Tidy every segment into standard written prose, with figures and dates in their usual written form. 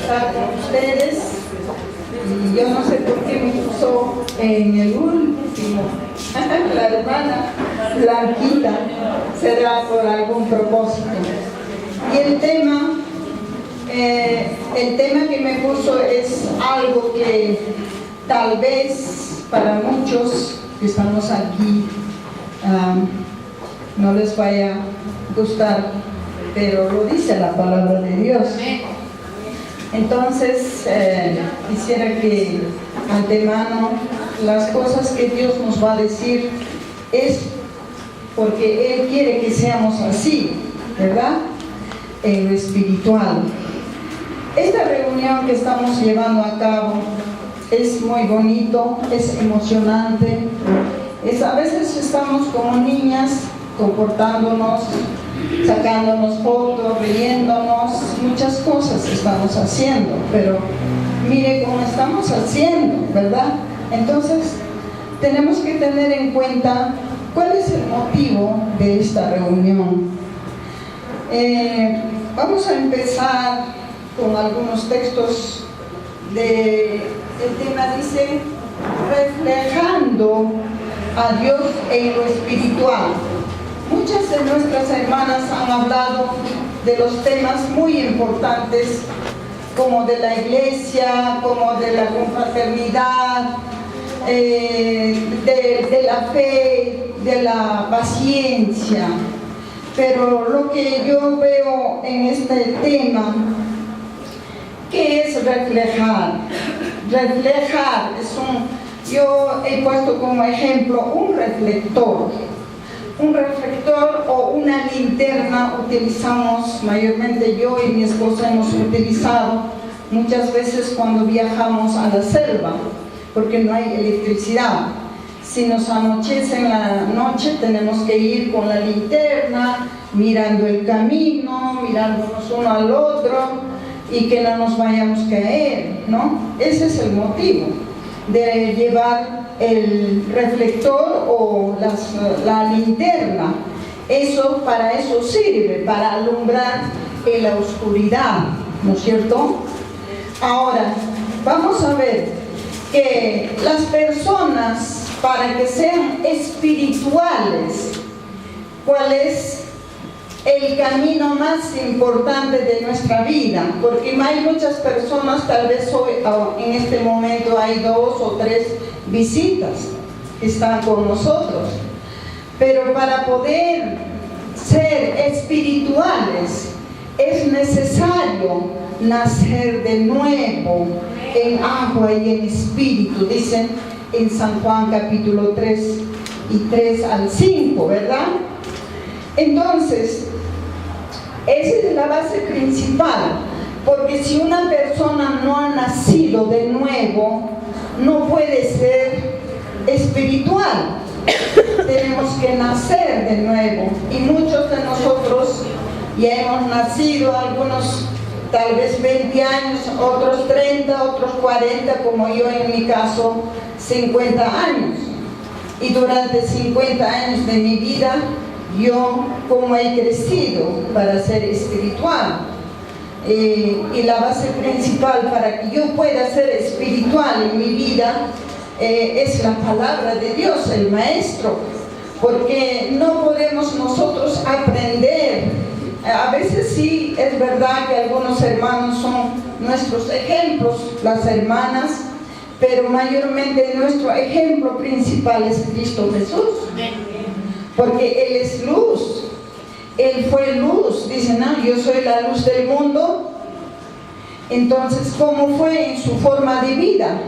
estar con ustedes. Y yo no sé por qué me puso en el último. La hermana Blanquita, será por algún propósito. Y el tema que me puso es algo que tal vez para muchos que estamos aquí no les vaya a gustar, pero lo dice la palabra de Dios. Entonces quisiera que antemano las cosas que Dios nos va a decir es porque Él quiere que seamos así, ¿verdad? En lo espiritual. Esta reunión que estamos llevando a cabo es muy bonito, es emocionante. A veces estamos como niñas comportándonos, sacándonos fotos, riéndonos, muchas cosas estamos haciendo, pero mire cómo estamos haciendo, ¿verdad? Entonces tenemos que tener en cuenta cuál es el motivo de esta reunión. Vamos a empezar con algunos textos. El tema dice reflejando a Dios en lo espiritual. Muchas de nuestras hermanas han hablado de los temas muy importantes, como de la iglesia, como de la confraternidad, de la fe, de la paciencia. Pero lo que yo veo en este tema, ¿qué es reflejar? Reflejar yo he puesto como ejemplo un reflector. Un reflector o una linterna utilizamos, mayormente yo y mi esposa hemos utilizado muchas veces cuando viajamos a la selva, porque no hay electricidad. Si nos anochece en la noche, tenemos que ir con la linterna, mirando el camino, mirándonos uno al otro, y que no nos vayamos a caer, ¿no? Ese es el motivo de llevar el reflector o la linterna. Para eso sirve, para alumbrar en la oscuridad, ¿no es cierto? Ahora, vamos a ver que las personas, para que sean espirituales, ¿cuál es el camino más importante de nuestra vida? Porque hay muchas personas, tal vez hoy, en este momento hay 2 o 3 visitas que están con nosotros, pero para poder ser espirituales es necesario nacer de nuevo en agua y en espíritu, dicen en San Juan capítulo 3 y 3 al 5, ¿verdad? Entonces, esa es la base principal, porque si una persona no ha nacido de nuevo, no puede ser espiritual. Tenemos que nacer de nuevo, y muchos de nosotros ya hemos nacido, algunos tal vez 20 años, otros 30, otros 40, como yo en mi caso, 50 años. Y durante 50 años de mi vida, yo como he crecido para ser espiritual. Y la base principal para que yo pueda ser espiritual en mi vida es la palabra de Dios, el Maestro, porque no podemos nosotros aprender. A veces sí es verdad que algunos hermanos son nuestros ejemplos, las hermanas, pero mayormente nuestro ejemplo principal es Cristo Jesús, porque Él es luz. Él fue luz, dicen, yo soy la luz del mundo. Entonces, ¿cómo fue en su forma de vida?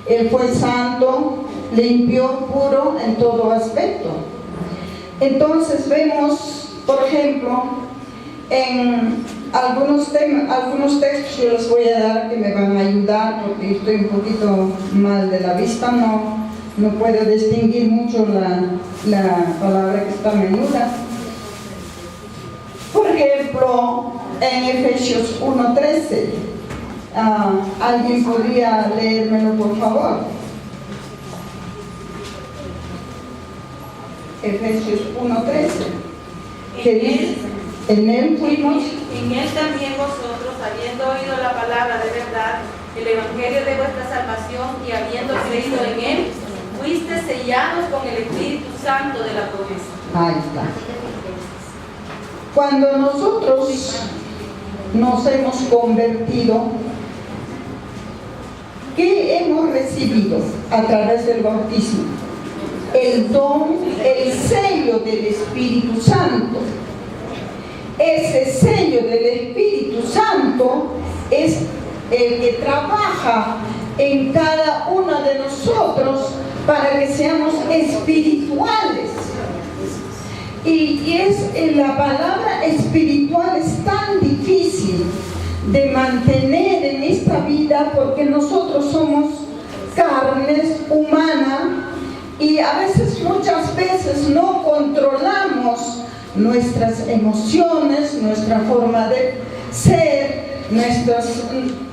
Él fue santo, limpio, puro en todo aspecto. Entonces vemos, por ejemplo, en algunos textos yo les voy a dar que me van a ayudar, porque estoy un poquito mal de la vista, no puedo distinguir mucho la palabra que está menuda. Por ejemplo, en Efesios 1:13, ¿alguien podría leérmelo, por favor? Efesios 1:13, que dice, en él fuimos. En él también vosotros, habiendo oído la palabra de verdad, el evangelio de vuestra salvación, y habiendo creído en él, fuiste sellados con el Espíritu Santo de la promesa. Ahí está. Cuando nosotros nos hemos convertido, ¿qué hemos recibido a través del bautismo? El don, el sello del Espíritu Santo. Ese sello del Espíritu Santo es el que trabaja en cada uno de nosotros para que seamos espirituales. Y la palabra espiritual es tan difícil de mantener en esta vida porque nosotros somos carnes humanas y a veces, muchas veces, no controlamos nuestras emociones, nuestra forma de ser,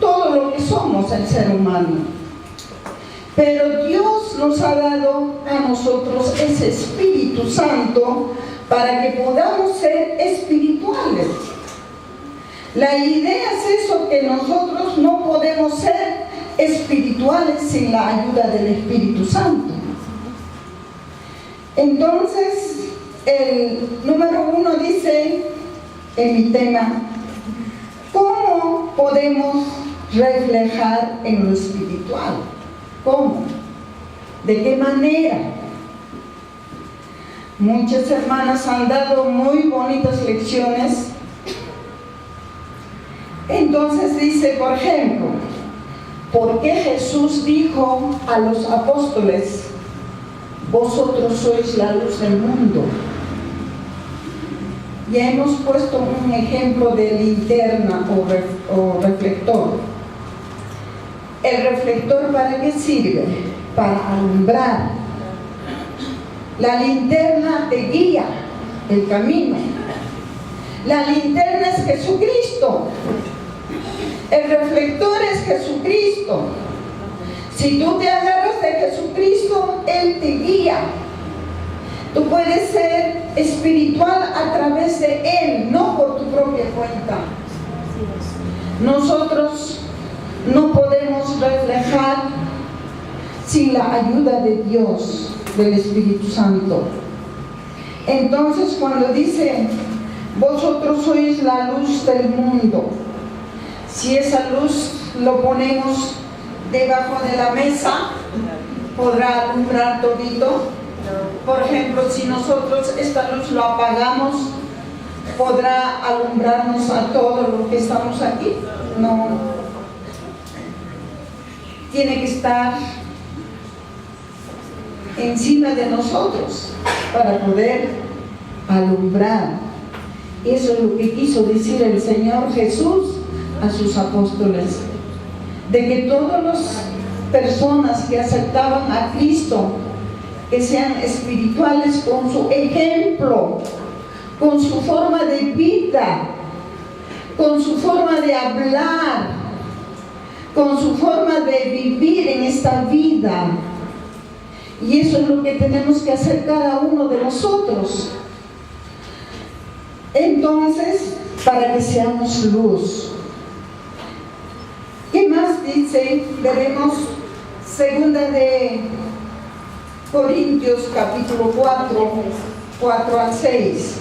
todo lo que somos el ser humano. Pero Dios nos ha dado a nosotros ese Espíritu Santo para que podamos ser espirituales. La idea es eso, que nosotros no podemos ser espirituales sin la ayuda del Espíritu Santo. Entonces, el número 1 dice en mi tema, ¿cómo podemos reflejar en lo espiritual? ¿Cómo? ¿De qué manera? Muchas hermanas han dado muy bonitas lecciones. Entonces dice, por ejemplo, ¿por qué Jesús dijo a los apóstoles, vosotros sois la luz del mundo? Ya hemos puesto un ejemplo de linterna o reflector. ¿El reflector para qué sirve? Para alumbrar. La linterna te guía el camino. La linterna es Jesucristo. El reflector es Jesucristo. Si tú te agarras de Jesucristo, Él te guía. Tú puedes ser espiritual a través de Él, no por tu propia cuenta. Nosotros no podemos reflejar sin la ayuda de Dios, del Espíritu Santo. Entonces, cuando dice, vosotros sois la luz del mundo, si esa luz lo ponemos debajo de la mesa, ¿podrá alumbrar todito? Por ejemplo, si nosotros esta luz lo apagamos, ¿podrá alumbrarnos a todos los que estamos aquí? No. Tiene que estar encima de nosotros para poder alumbrar. Eso es lo que quiso decir el Señor Jesús a sus apóstoles, de que todas las personas que aceptaban a Cristo, que sean espirituales con su ejemplo, con su forma de vida, con su forma de hablar, con su forma de vivir en esta vida. Y eso es lo que tenemos que hacer cada uno de nosotros. Entonces, para que seamos luz. ¿Qué más dice? Veremos 2 de Corintios capítulo 4 al 6.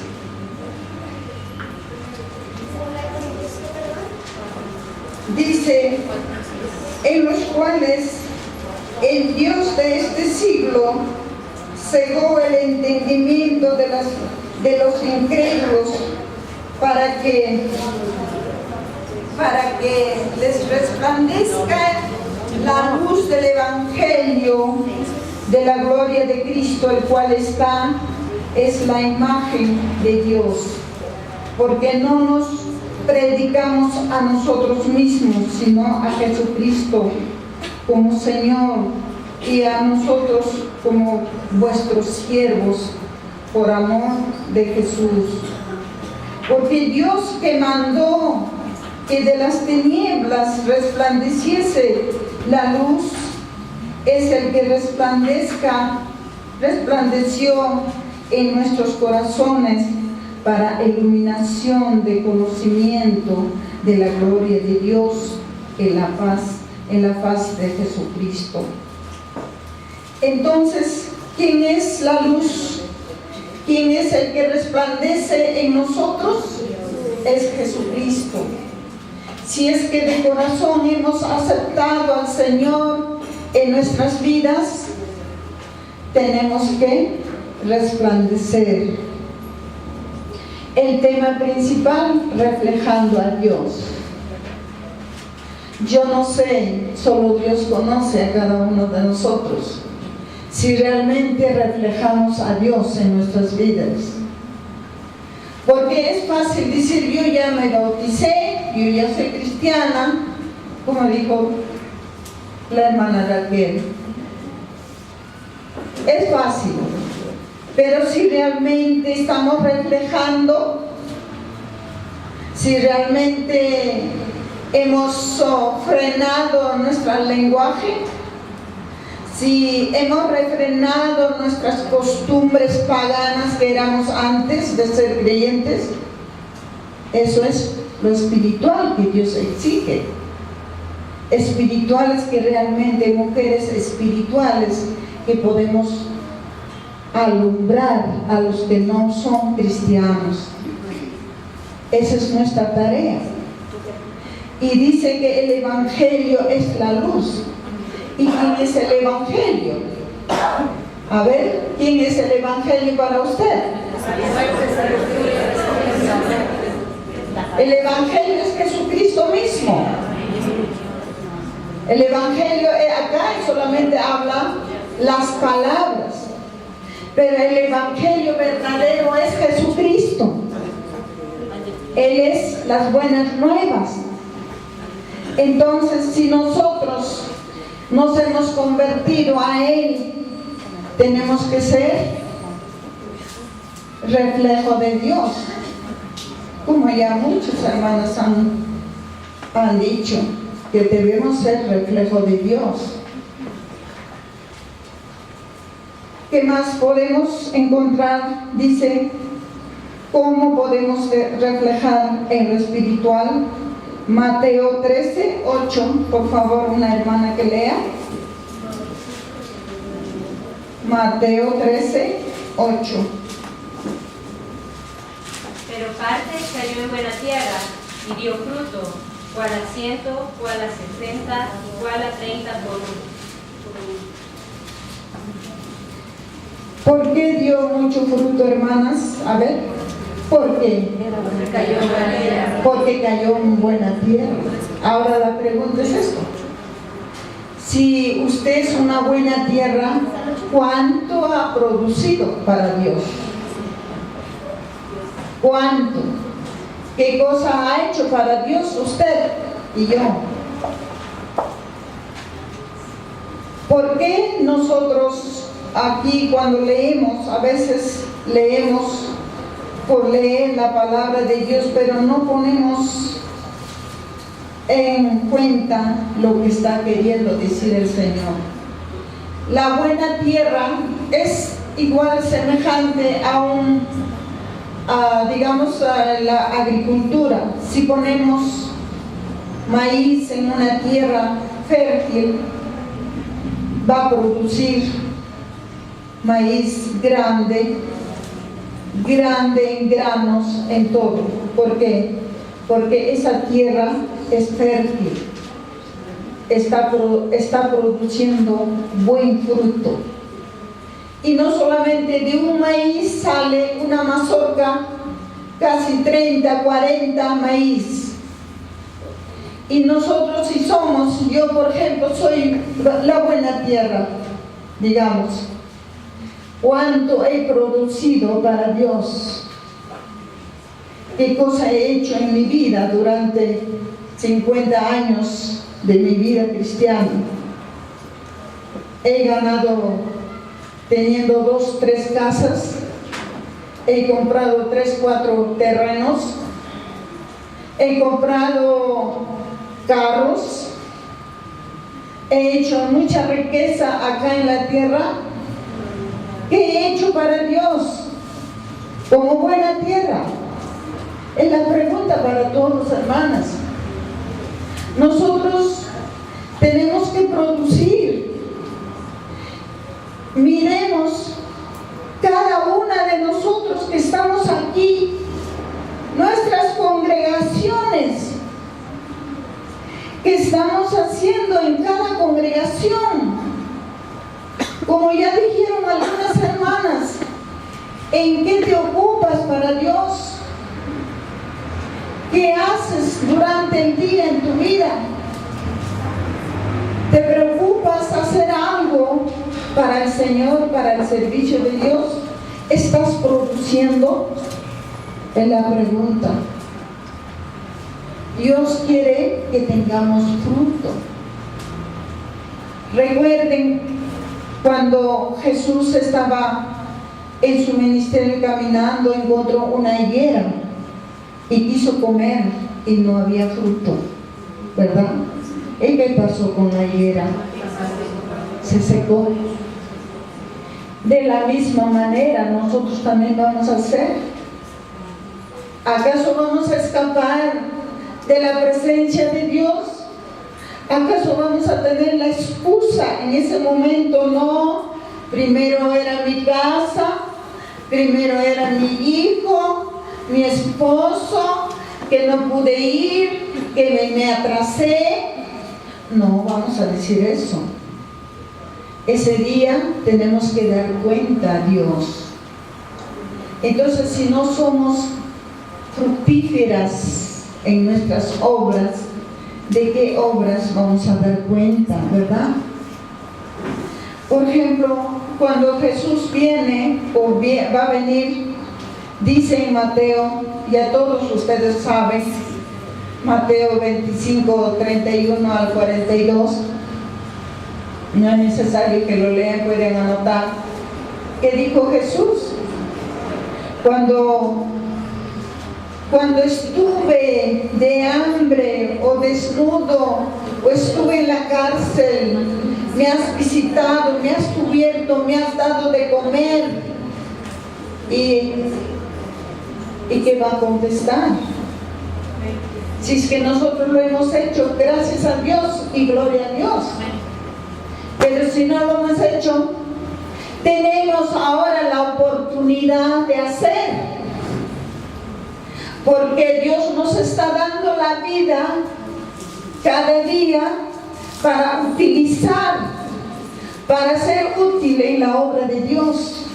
Dice, en los cuales el Dios de este siglo cegó el entendimiento de los incrédulos para que les resplandezca la luz del Evangelio de la gloria de Cristo, el cual es la imagen de Dios. Porque no nos predicamos a nosotros mismos, sino a Jesucristo como Señor, y a nosotros como vuestros siervos, por amor de Jesús. Porque Dios, que mandó que de las tinieblas resplandeciese la luz, es el que resplandeció en nuestros corazones para iluminación de conocimiento de la gloria de Dios en la faz de Jesucristo. Entonces, ¿quién es la luz? ¿Quién es el que resplandece en nosotros? Es Jesucristo. Si es que de corazón hemos aceptado al Señor en nuestras vidas, tenemos que resplandecer. El tema principal, reflejando a Dios. Yo no sé, solo Dios conoce a cada uno de nosotros, si realmente reflejamos a Dios en nuestras vidas. Porque es fácil decir, yo ya me bauticé, yo ya soy cristiana, como dijo la hermana Raquel. Es fácil, pero si realmente estamos reflejando, si realmente hemos frenado nuestro lenguaje, si hemos refrenado nuestras costumbres paganas que éramos antes de ser creyentes, eso es lo espiritual que Dios exige. Espirituales que realmente, mujeres espirituales que podemos alumbrar a los que no son cristianos. Esa es nuestra tarea. Y dice que el Evangelio es la luz. ¿Y quién es el Evangelio? A ver, ¿quién es el Evangelio para usted? El Evangelio es Jesucristo mismo. El Evangelio acá solamente habla las palabras, pero el Evangelio verdadero es Jesucristo. Él es las buenas nuevas. Entonces, si nosotros nos hemos convertido a Él, tenemos que ser reflejo de Dios, como ya muchas hermanas han dicho, que debemos ser reflejo de Dios. ¿Qué más podemos encontrar? Dice, ¿cómo podemos reflejar en lo espiritual? Mateo 13, 8, por favor, una hermana que lea. Mateo 13, 8. Pero parte cayó en buena tierra y dio fruto, cual a 100, cual a 60 y cual a 30 por uno. ¿Por qué dio mucho fruto, hermanas? A ver, ¿por qué? Porque cayó en buena tierra. Ahora la pregunta es esto. Si usted es una buena tierra, ¿cuánto ha producido para Dios? ¿Cuánto? ¿Qué cosa ha hecho para Dios usted y yo? ¿Por qué nosotros aquí cuando leemos, a veces leemos por leer la palabra de Dios, pero no ponemos en cuenta lo que está queriendo decir el Señor? La buena tierra es igual semejante digamos, a la agricultura. Si ponemos maíz en una tierra fértil, va a producir maíz grande en granos, en todo. ¿Por qué? Porque esa tierra es fértil, está produciendo buen fruto. Y no solamente de un maíz sale una mazorca, casi 30, 40 maíz. Y nosotros si somos, yo por ejemplo soy la buena tierra, digamos, ¿cuánto he producido para Dios? ¿Qué cosa he hecho en mi vida durante 50 años de mi vida cristiana? He ganado teniendo 2, 3 casas, he comprado 3, 4 terrenos, he comprado carros, he hecho mucha riqueza acá en la tierra. ¿Qué he hecho para Dios como buena tierra? Es la pregunta para todos, hermanas. Nosotros tenemos que producir. Miremos cada una de nosotros que estamos aquí, nuestras congregaciones, que estamos haciendo en cada congregación. Como ya dijeron algunas hermanas, ¿en qué te ocupas para Dios? ¿Qué haces durante el día en tu vida? ¿Te preocupas hacer algo para el Señor, para el servicio de Dios? ¿Estás produciendo? Es la pregunta. Dios quiere que tengamos fruto. Recuerden cuando Jesús estaba en su ministerio caminando, encontró una higuera y quiso comer y no había fruto, ¿verdad? ¿Y qué pasó con la higuera? Se secó. De la misma manera nosotros también vamos a hacer. ¿Acaso vamos a escapar de la presencia de Dios? ¿Acaso vamos a tener la excusa en ese momento? No, primero era mi casa, primero era mi hijo, mi esposo, que no pude ir, que me atrasé. No vamos a decir eso. Ese día tenemos que dar cuenta a Dios. Entonces, si no somos fructíferas en nuestras obras, ¿de qué obras vamos a dar cuenta, verdad? Por ejemplo, cuando Jesús viene o va a venir, dice en Mateo, ya todos ustedes saben, Mateo 25, 31 al 42, no es necesario que lo lean, pueden anotar, ¿qué dijo Jesús? Cuando estuve de hambre o desnudo o estuve en la cárcel, me has visitado, me has cubierto, me has dado de comer. ¿Y qué va a contestar? Si es que nosotros lo hemos hecho, gracias a Dios y gloria a Dios. Pero si no lo hemos hecho, tenemos ahora la oportunidad de hacer. Porque Dios nos está dando la vida cada día para utilizar, para ser útil en la obra de Dios.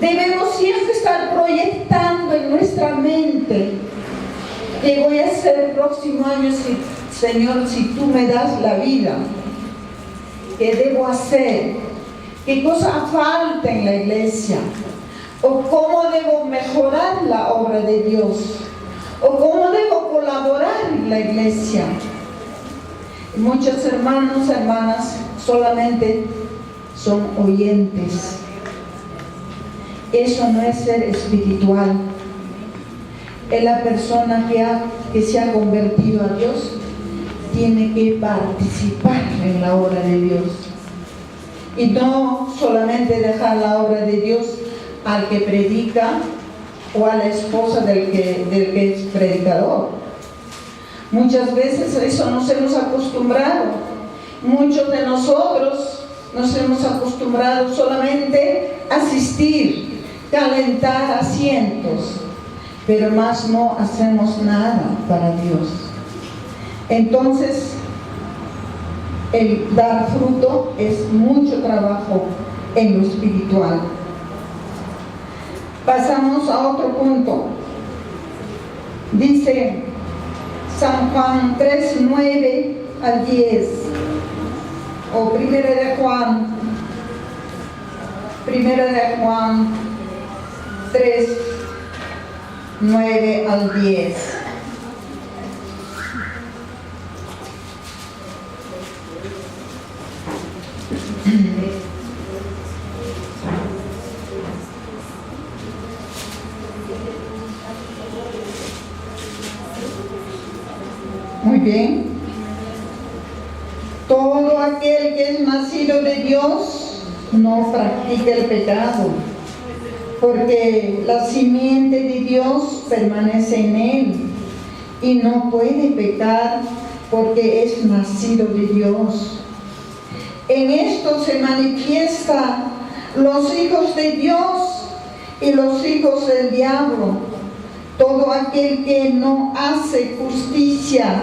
Debemos siempre estar proyectando en nuestra mente ¿qué voy a hacer el próximo año, Señor, si tú me das la vida? ¿Qué debo hacer? ¿Qué cosa falta en la iglesia? ¿O cómo debo mejorar la obra de Dios? ¿O cómo debo colaborar en la iglesia? Muchos hermanos, hermanas, solamente son oyentes. Eso no es ser espiritual. Es la persona que se ha convertido a Dios, tiene que participar en la obra de Dios. Y no solamente dejar la obra de Dios al que predica o a la esposa del que es predicador. Muchas veces eso nos hemos acostumbrado. Muchos de nosotros nos hemos acostumbrado solamente a asistir, calentar asientos, pero más no hacemos nada para Dios. Entonces, el dar fruto es mucho trabajo en lo espiritual. Pasamos a otro punto. Dice San Juan 3, 9 al 10, o Primera de Juan 3, 9 al 10. Muy bien. Todo aquel que es nacido de Dios no practica el pecado, porque la simiente de Dios permanece en él y no puede pecar porque es nacido de Dios. En esto se manifiestan los hijos de Dios y los hijos del diablo. Todo aquel que no hace justicia,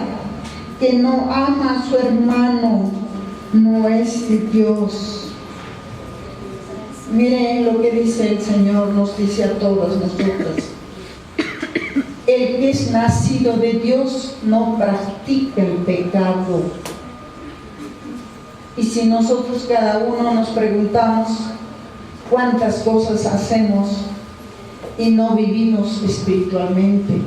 que no ama a su hermano, no es de Dios. Miren lo que dice el Señor, nos dice a todas nosotras. El que es nacido de Dios no practica el pecado. Y si nosotros cada uno nos preguntamos cuántas cosas hacemos y no vivimos espiritualmente,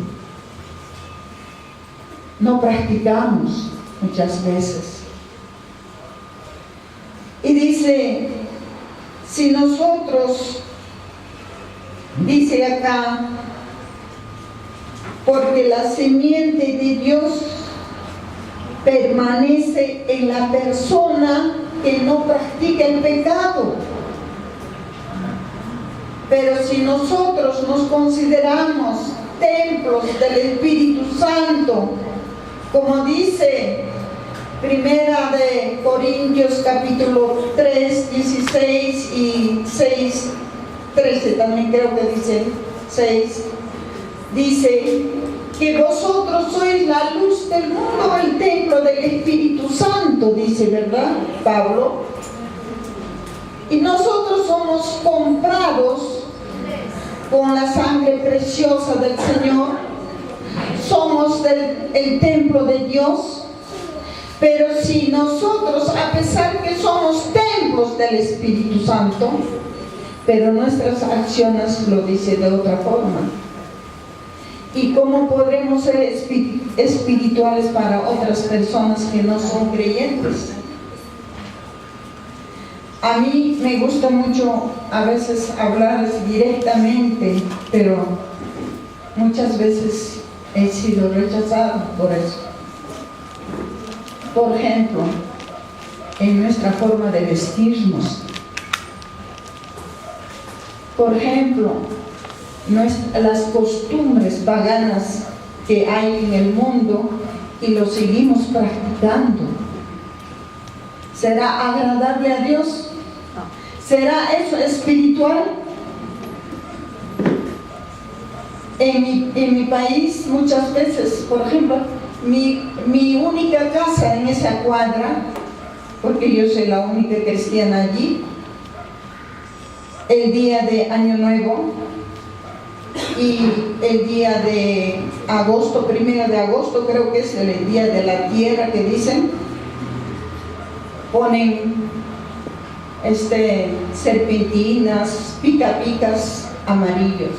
no practicamos muchas veces. Y dice, si nosotros, dice acá, porque la simiente de Dios permanece en la persona que no practica el pecado. Pero si nosotros nos consideramos templos del Espíritu Santo, como dice Primera de Corintios capítulo 3, 16 y 6, 13 también creo que dice 6, dice que vosotros sois la luz del mundo, el templo del Espíritu Santo, dice, ¿verdad, Pablo? Y nosotros somos comprados con la sangre preciosa del Señor, somos el templo de Dios. Pero si nosotros, a pesar que somos templos del Espíritu Santo, pero nuestras acciones lo dicen de otra forma. ¿Y cómo podremos ser espirituales para otras personas que no son creyentes? A mí me gusta mucho a veces hablar directamente, pero muchas veces he sido rechazado por eso. Por ejemplo, en nuestra forma de vestirnos. Por ejemplo, las costumbres paganas que hay en el mundo y lo seguimos practicando. ¿Será agradable a Dios? ¿Será eso espiritual? En mi país muchas veces, por ejemplo, mi única casa en esa cuadra, porque yo soy la única cristiana allí, el día de Año Nuevo y el día de agosto, 1 de agosto, creo que es el día de la tierra que dicen, ponen serpentinas, pica-picas amarillos.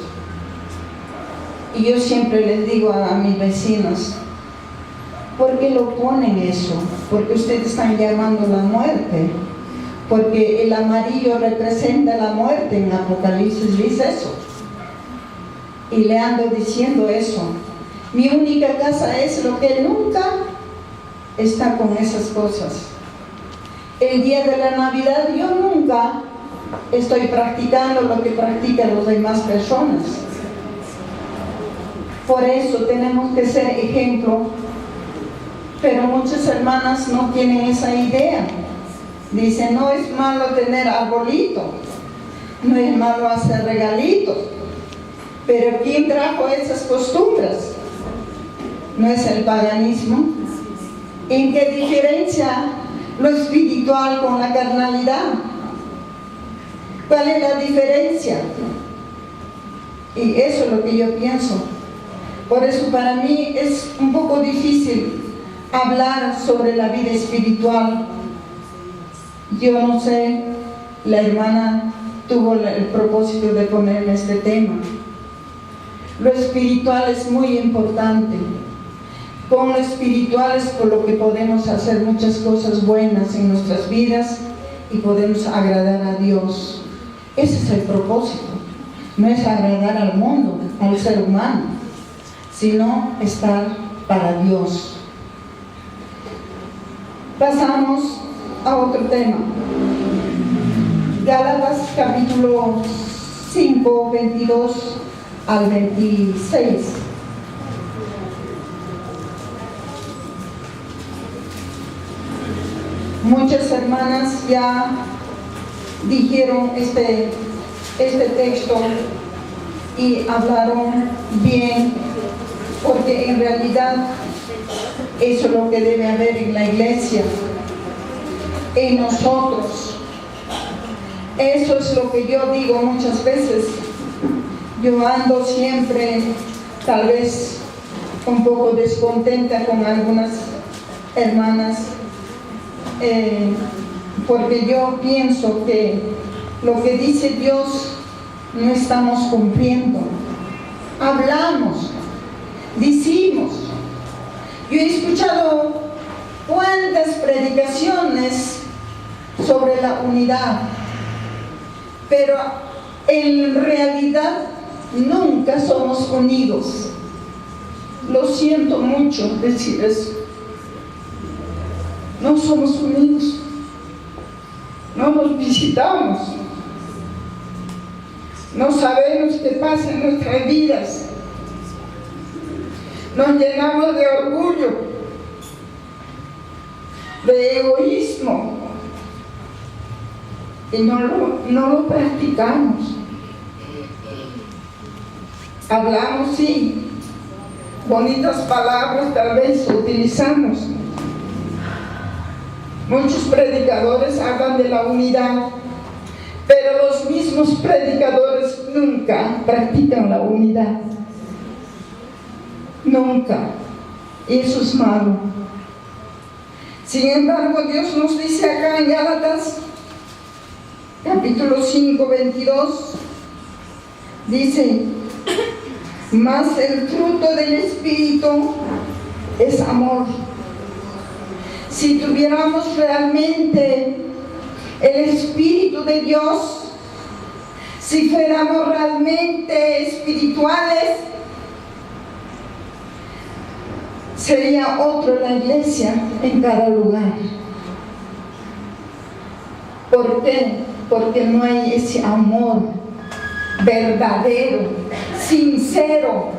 Y yo siempre les digo a mis vecinos, ¿por qué lo ponen eso? Porque ustedes están llamando la muerte. Porque el amarillo representa la muerte, en Apocalipsis dice eso. Y le ando diciendo eso. Mi única casa es lo que nunca está con esas cosas. El día de la Navidad yo nunca estoy practicando lo que practican las demás personas. Por eso tenemos que ser ejemplo. Pero muchas hermanas no tienen esa idea. Dicen, no es malo tener arbolito, no es malo hacer regalitos. Pero ¿quién trajo esas costumbres? ¿No es el paganismo? ¿En qué diferencia lo espiritual con la carnalidad? ¿Cuál es la diferencia? Y eso es lo que yo pienso. Por eso para mí es un poco difícil hablar sobre la vida espiritual. Yo no sé, la hermana tuvo el propósito de ponerme este tema. Lo espiritual es muy importante. Con lo espiritual es por lo que podemos hacer muchas cosas buenas en nuestras vidas y podemos agradar a Dios. Ese es el propósito. No es agradar al mundo, al ser humano, sino estar para Dios. Pasamos a otro tema. Gálatas capítulo 5, 22 al 26. Muchas hermanas ya dijeron este texto y hablaron bien, porque en realidad eso es lo que debe haber en la iglesia, en nosotros. Eso es lo que yo digo muchas veces. Yo ando siempre, tal vez, un poco descontenta con algunas hermanas, porque yo pienso que lo que dice Dios no estamos cumpliendo. Hablamos, decimos. Yo he escuchado cuántas predicaciones sobre la unidad, pero en realidad nunca somos unidos. Lo siento mucho decir eso. No somos unidos. No nos visitamos. No sabemos qué pasa en nuestras vidas. Nos llenamos de orgullo, de egoísmo, y no lo practicamos. Hablamos, sí, bonitas palabras tal vez utilizamos. Muchos predicadores hablan de la unidad, pero los mismos predicadores nunca practican la unidad. Nunca. Y eso es malo. Sin embargo, Dios nos dice acá en Gálatas, capítulo 5, 22, dice: mas el fruto del Espíritu es amor. Si tuviéramos realmente el Espíritu de Dios, si fuéramos realmente espirituales, sería otro la iglesia en cada lugar. ¿Por qué? Porque no hay ese amor verdadero, sincero.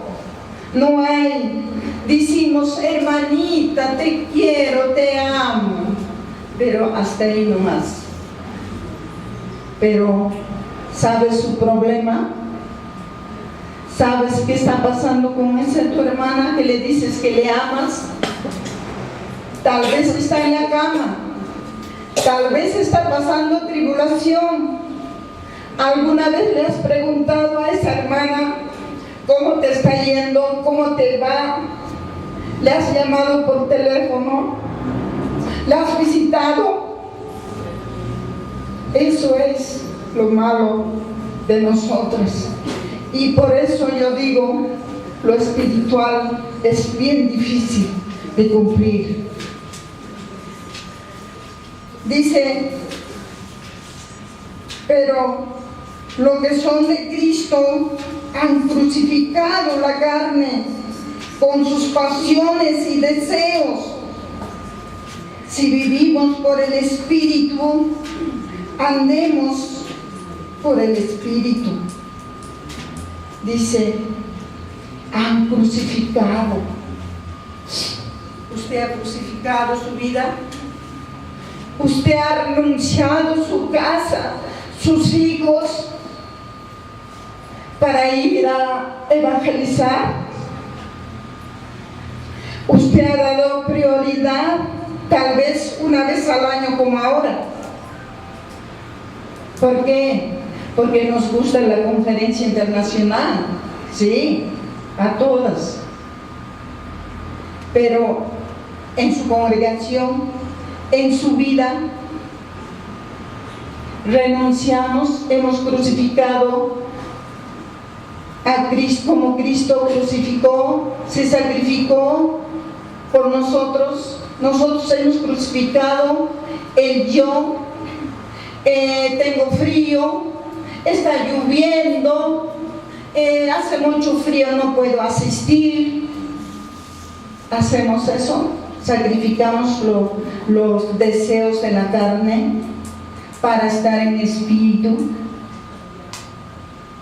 No hay, decimos, hermanita, te quiero, te amo, pero hasta ahí nomás. Pero, ¿sabes su problema? ¿Sabes qué está pasando con esa tu hermana que le dices que le amas? Tal vez está en la cama, tal vez está pasando tribulación. ¿Alguna vez le has preguntado a esa hermana cómo te está yendo, cómo te va? ¿Le has llamado por teléfono? ¿La has visitado? Eso es lo malo de nosotros. Y por eso yo digo, lo espiritual es bien difícil de cumplir. Dice, pero los que son de Cristo han crucificado la carne con sus pasiones y deseos. Si vivimos por el Espíritu, andemos por el Espíritu. Dice, han crucificado. ¿Usted ha crucificado su vida? ¿Usted ha renunciado su casa, sus hijos, para ir a evangelizar? ¿Usted ha dado prioridad, tal vez una vez al año como ahora? ¿Por qué? Porque nos gusta la conferencia internacional, sí, a todas. Pero en su congregación, en su vida, renunciamos, hemos crucificado a Cristo como Cristo crucificó, se sacrificó por nosotros. Nosotros hemos crucificado el yo. Tengo frío, está lloviendo, hace mucho frío, no puedo asistir. Hacemos eso, sacrificamos los deseos de la carne para estar en espíritu.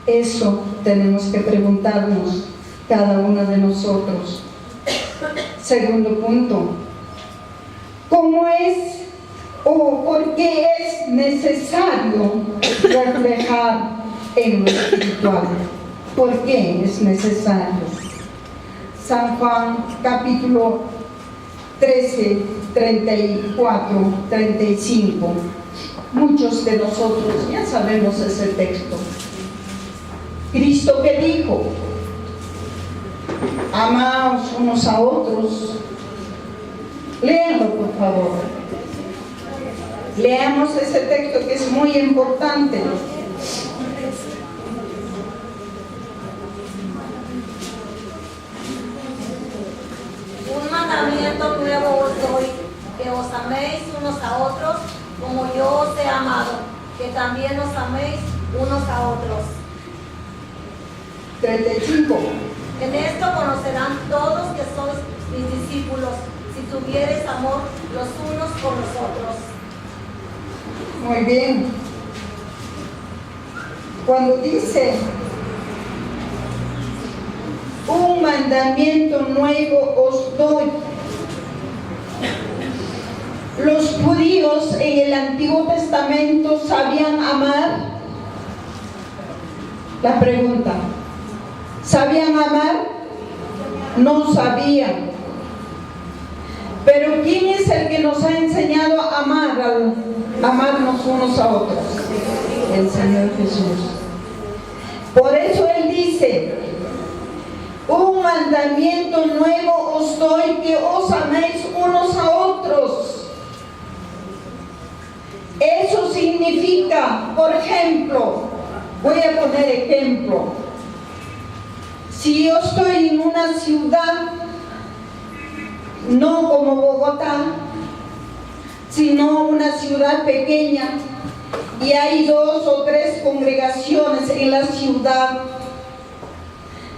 Eso tenemos que preguntarnos cada uno de nosotros. Segundo punto, ¿cómo es o por qué es necesario reflejar en lo espiritual. ¿Por qué es necesario? San Juan capítulo 13, 34, 35. Muchos de nosotros ya sabemos ese texto. Cristo que dijo: amaos unos a otros. Léanlo, por favor. Leamos ese texto que es muy importante. Un mandamiento nuevo os doy, que os améis unos a otros como yo os he amado, que también os améis unos a otros. 35. En esto conocerán todos que sois mis discípulos, si tuviereis amor los unos con los otros. Muy bien. Cuando dice un mandamiento nuevo os doy, los judíos en el Antiguo Testamento sabían amar. La pregunta: ¿sabían amar? No sabían. Pero ¿quién es el que nos ha enseñado a amar, a amarnos unos a otros? El Señor Jesús. Por eso Él dice: un mandamiento nuevo os doy, que os améis unos a otros. Eso significa, por ejemplo, voy a poner ejemplo. Si yo estoy en una ciudad, no como Bogotá, sino una ciudad pequeña, y hay 2 o 3 congregaciones en la ciudad.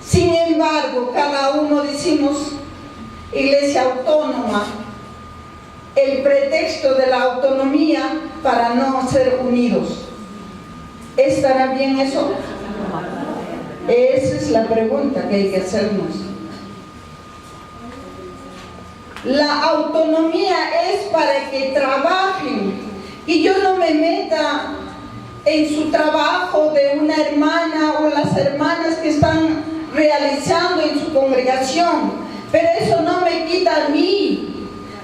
Sin embargo, cada uno decimos iglesia autónoma, el pretexto de la autonomía para no ser unidos. ¿Estará bien eso? Esa es la pregunta que hay que hacernos. La autonomía es para que trabajen y yo no me meta en su trabajo de una hermana o las hermanas que están realizando en su congregación, pero eso no me quita a mí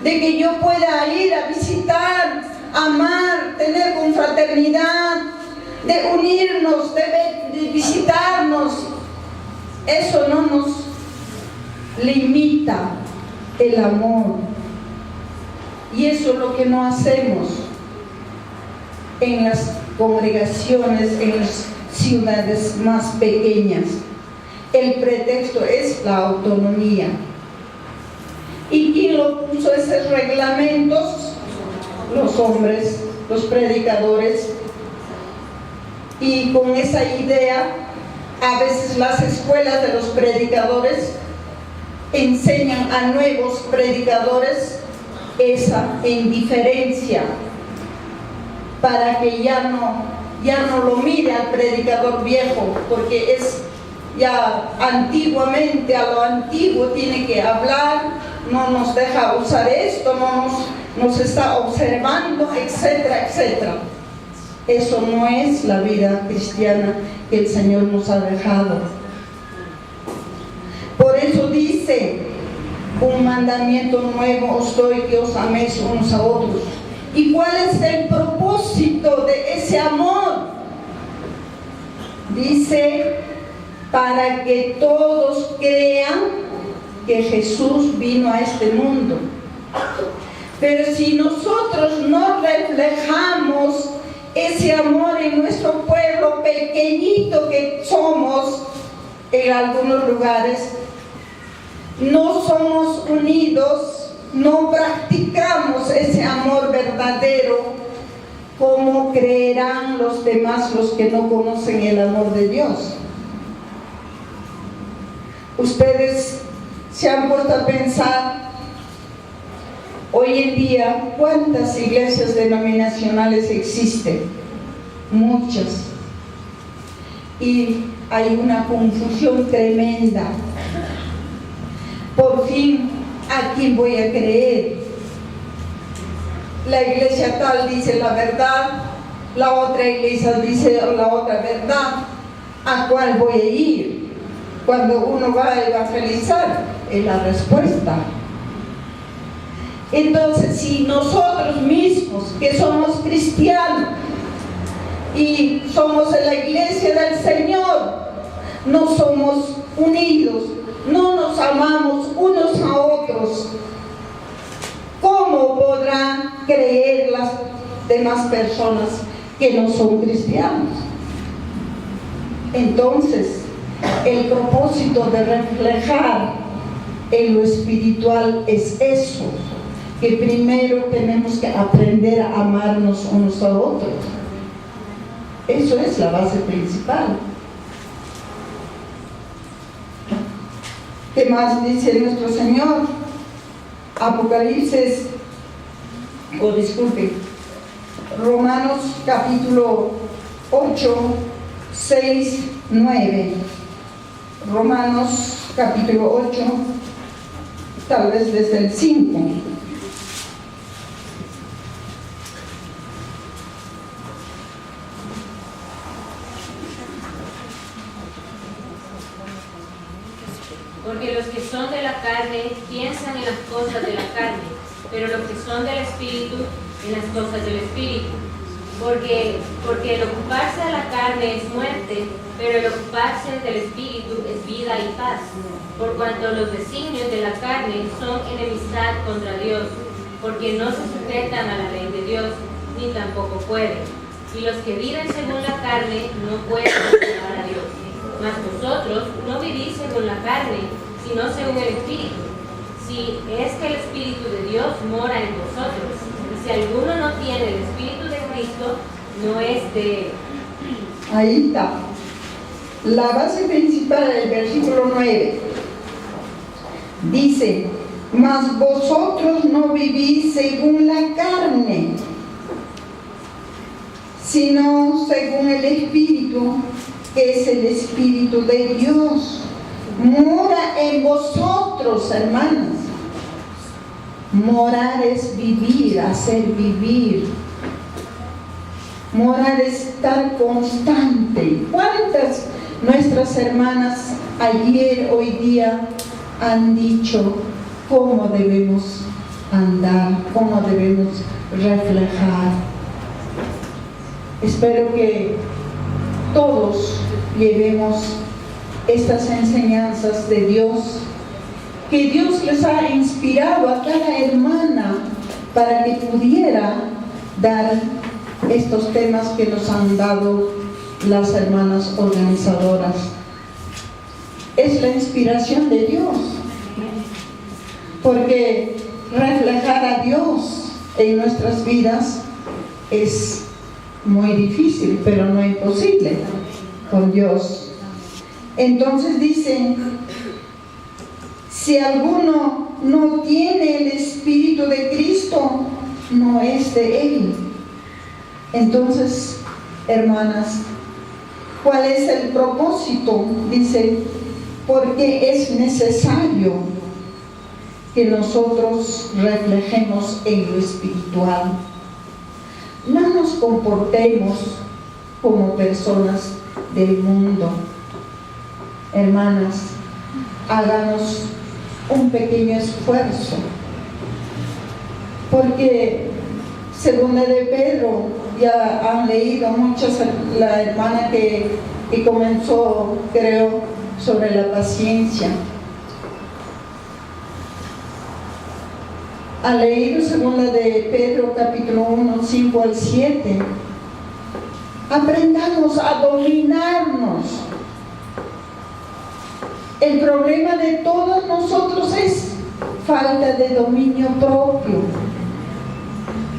de que yo pueda ir a visitar, amar, tener confraternidad, de unirnos, de visitarnos. Eso no nos limita el amor, y eso es lo que no hacemos en las congregaciones, en las ciudades más pequeñas. El pretexto es la autonomía. ¿Y quién lo puso esos reglamentos? Los hombres, los predicadores. Y con esa idea, a veces las escuelas de los predicadores enseñan a nuevos predicadores esa indiferencia, para que ya no lo mire al predicador viejo, porque es ya antiguamente, a lo antiguo tiene que hablar, no nos deja usar esto, no nos está observando, etcétera, etcétera. Eso no es la vida cristiana que el Señor nos ha dejado. Por eso dice: un mandamiento nuevo os doy, que os améis unos a otros. ¿Y cuál es el propósito de ese amor? Dice: para que todos crean que Jesús vino a este mundo. Pero si nosotros no reflejamos ese amor en nuestro pueblo pequeñito que somos en algunos lugares, no somos unidos, no practicamos ese amor verdadero, ¿cómo creerán los demás, los que no conocen el amor de Dios? Ustedes se han puesto a pensar hoy en día cuántas iglesias denominacionales existen. Muchas. Y hay una confusión tremenda. Por fin, ¿a quién voy a creer? la iglesia tal dice la verdad, la otra iglesia dice la otra verdad. ¿A cuál voy a ir? Cuando uno va a evangelizar, es la respuesta. Entonces, si nosotros mismos, que somos cristianos y somos en la iglesia del Señor, no somos unidos, no nos amamos unos a otros, ¿cómo podrán creer las demás personas que no son cristianos? Entonces, el propósito de reflejar en lo espiritual es eso, que primero tenemos que aprender a amarnos unos a otros. Eso es la base principal. ¿Qué más dice nuestro Señor? Apocalipsis, Romanos capítulo 8, 6, 9. Romanos capítulo 8, tal vez desde el 5. Porque los que son de la carne piensan en las cosas de la carne, pero los que son del Espíritu en las cosas del Espíritu. Porque el ocuparse de la carne es muerte, pero el ocuparse del Espíritu es vida y paz. Por cuanto los designios de la carne son enemistad contra Dios, porque no se sujetan a la ley de Dios, ni tampoco pueden. Y los que viven según la carne no pueden agradar a Dios. Mas vosotros no vivís según la carne, sino según el Espíritu. Si es que el Espíritu de Dios mora en vosotros. Y si alguno no tiene el Espíritu de Cristo, no es de él. Ahí está. La base principal del versículo 9 dice: mas vosotros no vivís según la carne, sino según el Espíritu, que es el Espíritu de Dios. Mora en vosotros, hermanos. Morar es vivir, hacer vivir. Morar es estar constante. ¿Cuántas nuestras hermanas ayer, hoy día han dicho cómo debemos andar, cómo debemos reflejar? Espero que todos llevemos estas enseñanzas de Dios, que Dios les ha inspirado a cada hermana para que pudiera dar estos temas que nos han dado las hermanas organizadoras. Es la inspiración de Dios, porque reflejar a Dios en nuestras vidas es muy difícil, pero no imposible con Dios. Entonces dice: si alguno no tiene el Espíritu de Cristo, no es de Él. Entonces, hermanas, ¿cuál es el propósito? Dice: porque es necesario que nosotros reflejemos en lo espiritual. No nos comportemos como personas del mundo. Hermanas, háganos un pequeño esfuerzo, porque segunda de Pedro, ya han leído muchas, la hermana que comenzó, creo, sobre la paciencia. Ha leído segunda de Pedro capítulo 1, 5 al 7. Aprendamos a dominarnos. El problema de todos nosotros es falta de dominio propio.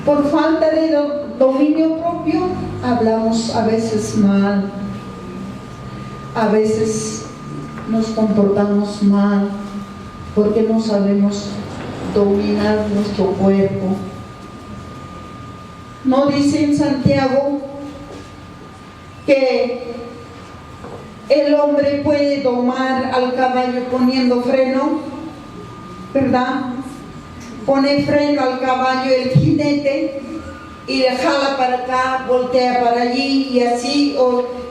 Por falta de dominio propio hablamos a veces mal, a veces nos comportamos mal, porque no sabemos dominar nuestro cuerpo. ¿No dice en Santiago que el hombre puede domar al caballo poniendo freno? ¿Verdad? Pone freno al caballo el jinete y jala para acá, voltea para allí y así,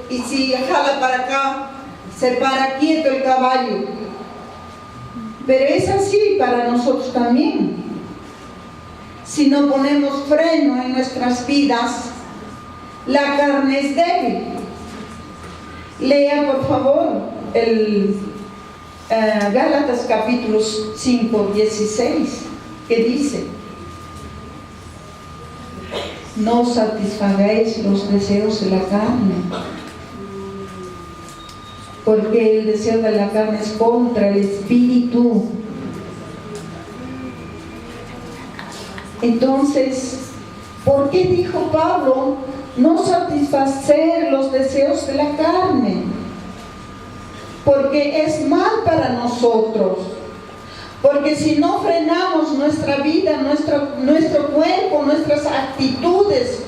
y si jala para acá, se para quieto el caballo. Pero es así para nosotros también. Si no ponemos freno en nuestras vidas, la carne es débil. Lea por favor el Gálatas capítulo 5, 16, que dice: no satisfagáis los deseos de la carne, porque el deseo de la carne es contra el espíritu. Entonces, ¿por qué dijo Pablo no satisfacer los deseos de la carne? Porque es mal para nosotros. Porque si no frenamos nuestra vida, nuestro cuerpo, nuestras actitudes,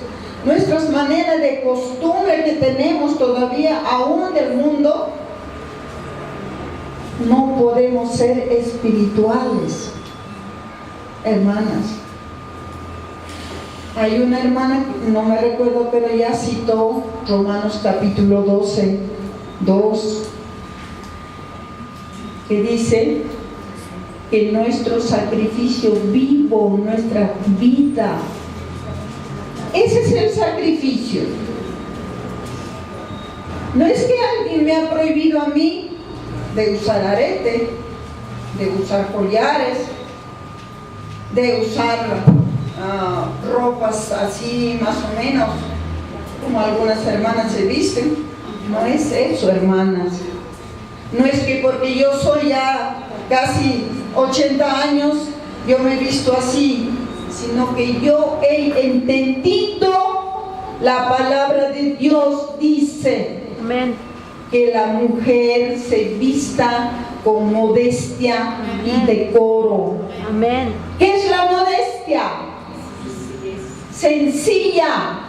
nuestras maneras de costumbre que tenemos todavía aún del mundo, no podemos ser espirituales, hermanas. Hay una hermana, no me recuerdo, pero ella citó Romanos capítulo 12, 2, que dice que nuestro sacrificio vivo, nuestra vida, ese es el sacrificio. No es que alguien me ha prohibido a mí de usar arete, de usar collares, de usar ropas así más o menos como algunas hermanas se visten. No es eso, hermanas. No es que porque yo soy ya casi 80 años yo me he visto así, sino que yo he entendido la palabra de Dios. Dice Amén. que la mujer se vista con modestia y decoro. Amén. ¿Qué es la modestia? Sencilla.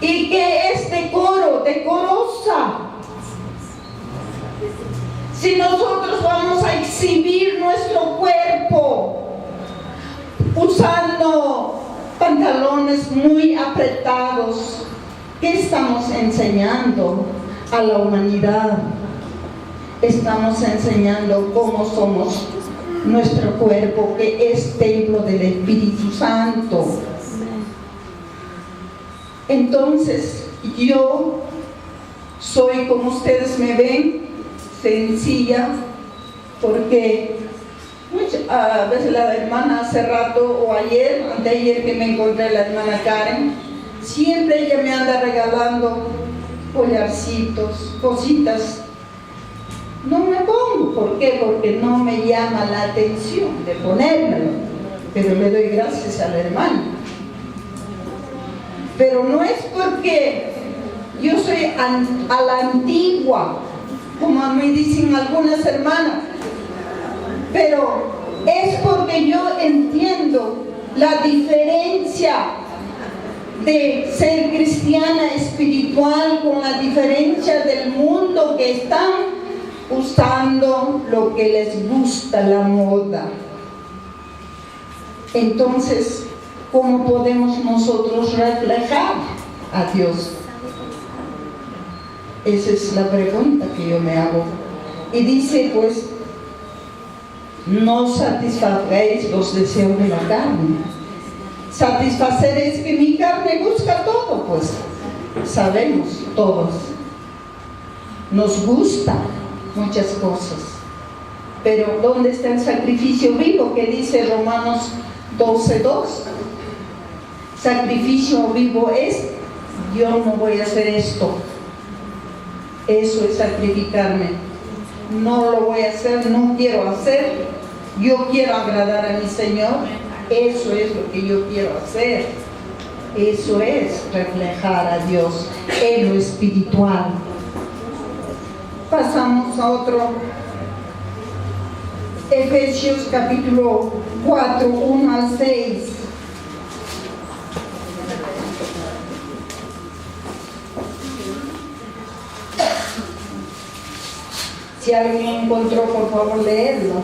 ¿Y qué es decoro? Decorosa. Si nosotros vamos a exhibir nuestro cuerpo usando pantalones muy apretados, ¿qué estamos enseñando a la humanidad? Estamos enseñando cómo somos nuestro cuerpo, que es templo del Espíritu Santo. Entonces, yo soy, como ustedes me ven, sencilla, porque a veces la hermana hace rato o ayer, anteayer que me encontré la hermana Karen, siempre ella me anda regalando collarcitos, cositas. No me pongo, ¿por qué? Porque no me llama la atención de ponérmelo, pero le doy gracias a la hermana. Pero no es porque yo soy a la antigua, como me dicen algunas hermanas, pero es porque yo entiendo la diferencia de ser cristiana espiritual con la diferencia del mundo, que están usando lo que les gusta, la moda. Entonces, ¿cómo podemos nosotros reflejar a Dios? Esa es la pregunta que yo me hago. Y dice, pues, no satisfagáis los deseos de la carne. Satisfacer es que mi carne busca todo, pues, sabemos todos. Nos gusta muchas cosas. Pero ¿dónde está el sacrificio vivo que dice Romanos 12:2? Sacrificio vivo es: yo no voy a hacer esto. Eso es sacrificarme. No lo voy a hacer, no quiero hacer. Yo quiero agradar a mi Señor. Eso es lo que yo quiero hacer. Eso es reflejar a Dios en lo espiritual. Pasamos a otro. Efesios capítulo 4, 1 al 6. Si alguien encontró, por favor, leerlo.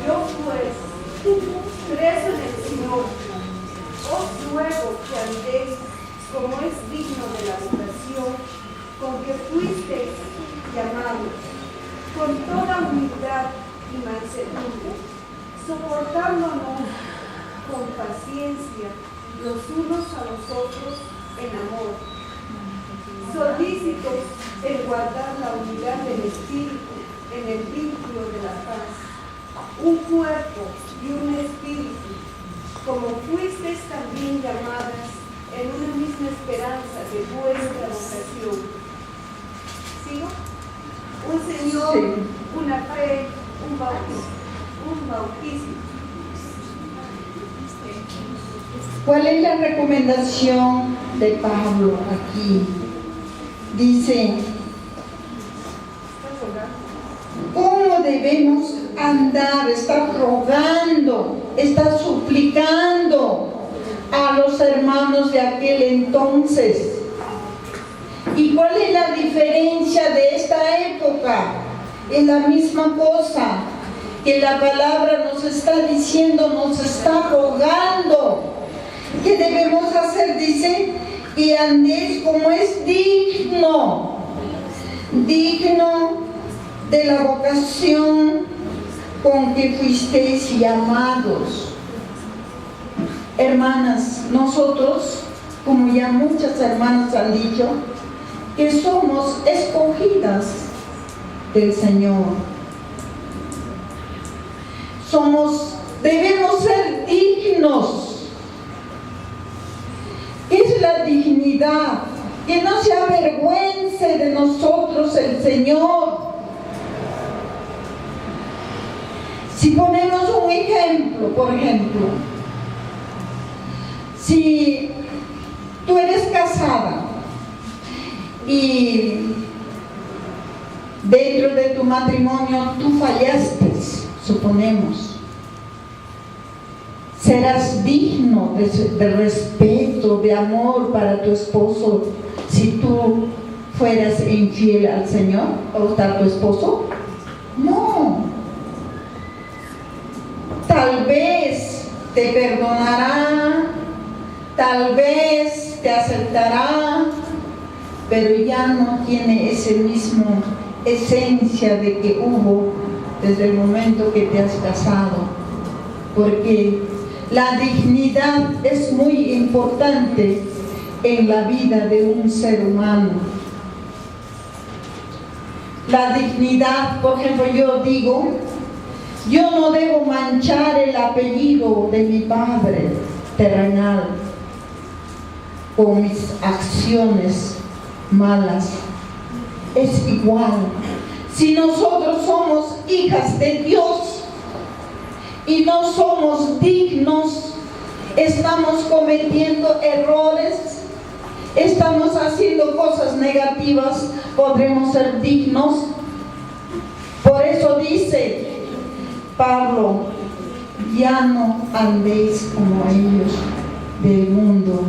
Yo pues, preso del Señor, os ruego como fuisteis también llamadas en una misma esperanza de vuestra vocación. ¿Sigo? Un Señor, Sí. una fe, un bautismo. ¿Cuál es la recomendación de Pablo aquí? Dice, ¿cómo debemos andar? Está rogando, está suplicando a los hermanos de aquel entonces. ¿Y cuál es la diferencia de esta época? Es la misma cosa que la palabra nos está diciendo, nos está rogando. ¿Qué debemos hacer? Dice, y andéis como es digno de la vocación con que fuisteis llamados. Hermanas, nosotros, como ya muchas hermanas han dicho, que somos escogidas del Señor. Debemos ser dignos. Es la dignidad, que no se avergüence de nosotros el Señor. Si ponemos un ejemplo, por ejemplo, si tú eres casada y dentro de tu matrimonio tú fallaste, suponemos, serás digno de respeto, de amor para tu esposo si tú fueras infiel al Señor o a tu esposo. No. Tal vez te perdonará, tal vez te aceptará, pero ya no tiene ese mismo esencia de que hubo desde el momento que te has casado, porque la dignidad es muy importante en la vida de un ser humano. La dignidad, por ejemplo, yo digo, yo no debo manchar el apellido de mi padre terrenal con mis acciones malas. Es igual. Si nosotros somos hijas de Dios y no somos dignos, estamos cometiendo errores, estamos haciendo cosas negativas, podremos ser dignos. Por eso dice Pablo, ya no andéis como ellos del mundo.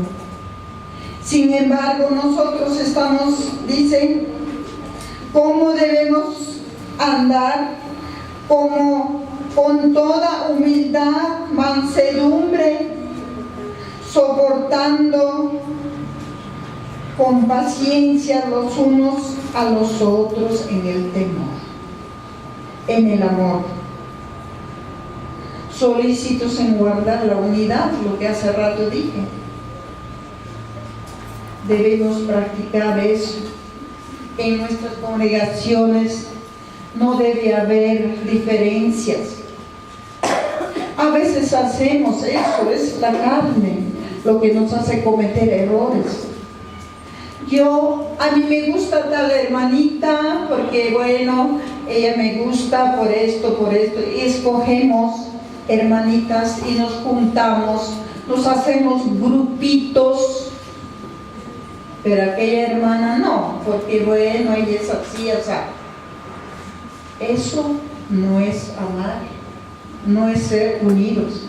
Sin embargo, nosotros estamos, dice, ¿cómo debemos andar? Como con toda humildad, mansedumbre, soportando con paciencia los unos a los otros en el temor, en el amor, solícitos en guardar la unidad, lo que hace rato dije. Debemos practicar eso. En nuestras congregaciones no debe haber diferencias. A veces hacemos eso, es la carne lo que nos hace cometer errores. A mí me gusta tal hermanita porque bueno, ella me gusta por esto, y escogemos hermanitas y nos juntamos, nos hacemos grupitos, pero aquella hermana no, porque bueno, ella es así, o sea, eso no es amar, no es ser unidos.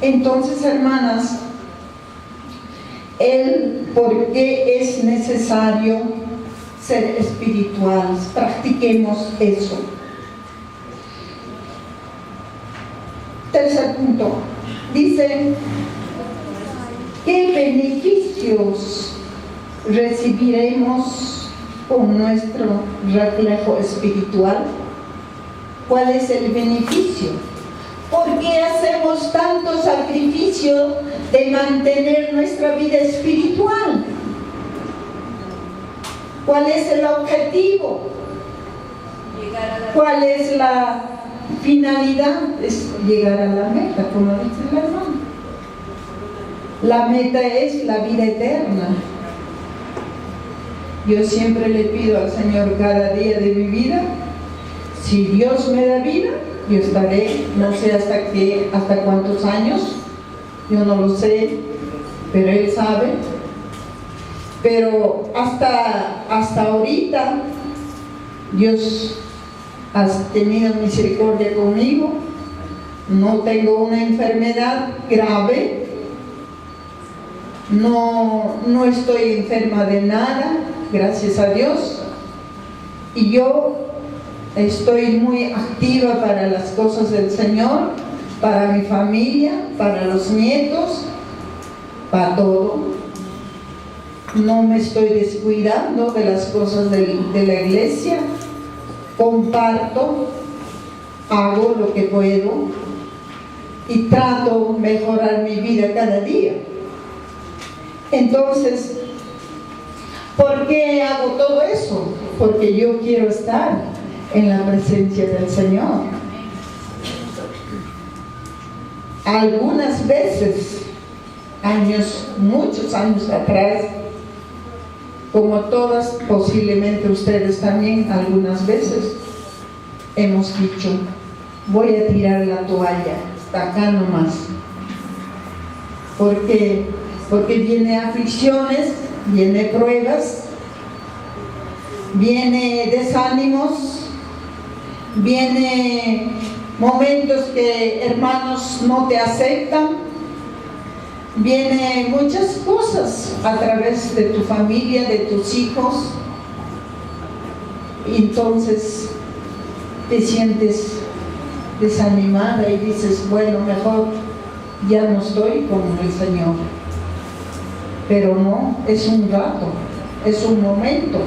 Entonces, hermanas, ¿por qué es necesario ser espirituales? Practiquemos eso. Tercer punto, dice, ¿qué beneficios recibiremos con nuestro reflejo espiritual? ¿Cuál es el beneficio? ¿Por qué hacemos tanto sacrificio de mantener nuestra vida espiritual? ¿Cuál es el objetivo? ¿Cuál es la finalidad? Es llegar a la meta, como dice el hermano. La meta es la vida eterna. Yo siempre le pido al Señor cada día de mi vida, si Dios me da vida, yo estaré, no sé hasta cuántos años, yo no lo sé, pero Él sabe. Pero hasta ahorita, Dios ha tenido misericordia conmigo, no tengo una enfermedad grave, no estoy enferma de nada, gracias a Dios, y yo estoy muy activa para las cosas del Señor, para mi familia, para los nietos, para todo. No me estoy descuidando de las cosas de la iglesia, comparto, hago lo que puedo y trato de mejorar mi vida cada día. Entonces, ¿por qué hago todo eso? Porque yo quiero estar en la presencia del Señor. Algunas veces, muchos años atrás, como todas, posiblemente ustedes también, algunas veces, hemos dicho, voy a tirar la toalla, hasta acá nomás. Porque viene aflicciones, viene pruebas, viene desánimos, viene momentos que hermanos no te aceptan, viene muchas cosas a través de tu familia, de tus hijos, y entonces te sientes desanimada y dices, bueno, mejor ya no estoy con el Señor. Pero no, es un rato, es un momento.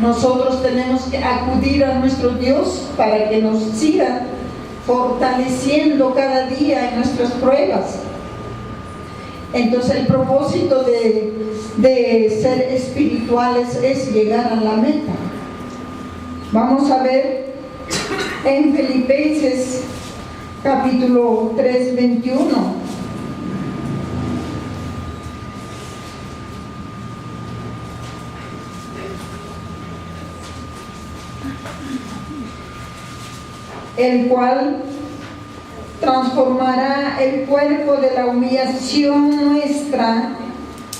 Nosotros tenemos que acudir a nuestro Dios para que nos siga fortaleciendo cada día en nuestras pruebas. Entonces el propósito de ser espirituales es llegar a la meta. Vamos a ver en Filipenses capítulo 3, 21. El cual transformará el cuerpo de la humillación nuestra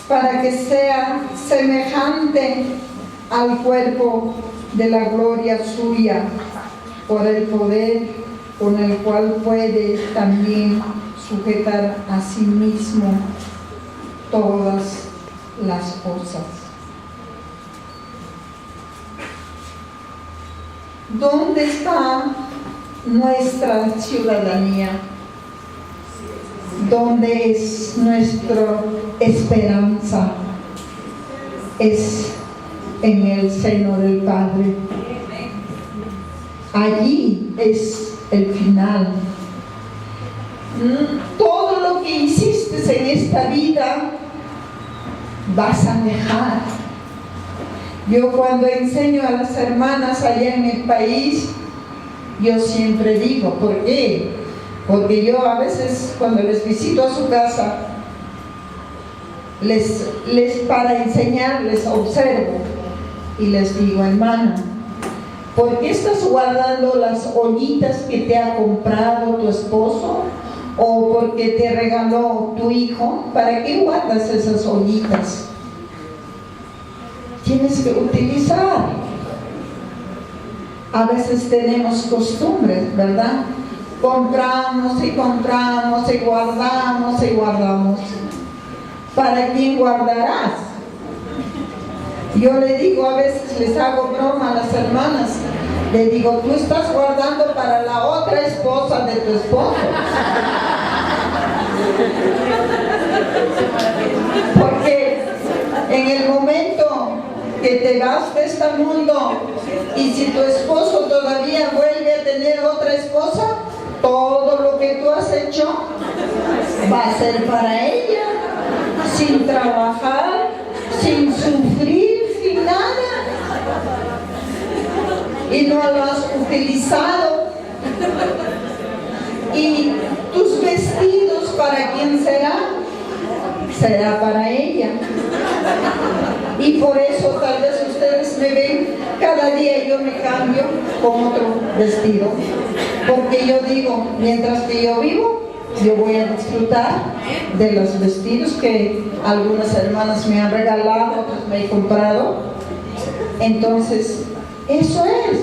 para que sea semejante al cuerpo de la gloria suya, por el poder con el cual puede también sujetar a sí mismo todas las cosas. ¿Dónde está nuestra ciudadanía? ¿Dónde es nuestra esperanza? Es en el seno del Padre. Allí es el final. Todo lo que hiciste en esta vida vas a dejar. Yo cuando enseño a las hermanas allá en el país, yo siempre digo, ¿por qué? Porque yo a veces cuando les visito a su casa, les para enseñarles observo y les digo, hermana, ¿por qué estás guardando las ollitas que te ha comprado tu esposo o porque te regaló tu hijo? ¿Para qué guardas esas ollitas? Tienes que utilizar. A veces tenemos costumbres, ¿verdad? Compramos y compramos y guardamos y guardamos. ¿Para quién guardarás? Yo le digo, a veces les hago broma a las hermanas, le digo, tú estás guardando para la otra esposa de tu esposo. Porque en el momento que te vas de este mundo y si tu esposo todavía vuelve a tener otra esposa, todo lo que tú has hecho va a ser para ella, sin trabajar, sin sufrir, sin nada, y no lo has utilizado. Y tus vestidos, ¿para quién serán? será para ella. Y por eso tal vez ustedes me ven, cada día yo me cambio con otro vestido. Porque yo digo, mientras que yo vivo, yo voy a disfrutar de los vestidos que algunas hermanas me han regalado, otras me he comprado. Entonces, eso es.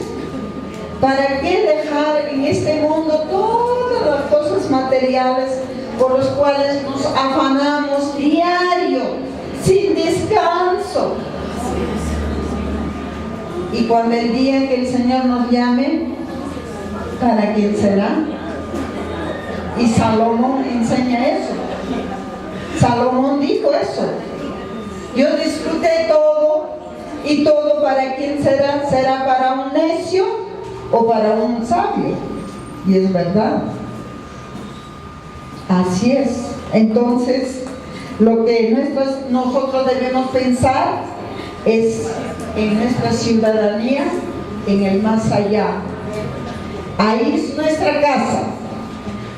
¿Para qué dejar en este mundo todas las cosas materiales por los cuales nos afanamos diario, sin descanso? Y cuando el día que el Señor nos llame, ¿para quién será? Y Salomón enseña eso. Salomón dijo eso. Yo disfruté todo, y todo ¿para quién será? ¿Será para un necio o para un sabio? Y es verdad. Así es. Entonces, lo que nosotros debemos pensar es en nuestra ciudadanía, en el más allá. Ahí es nuestra casa.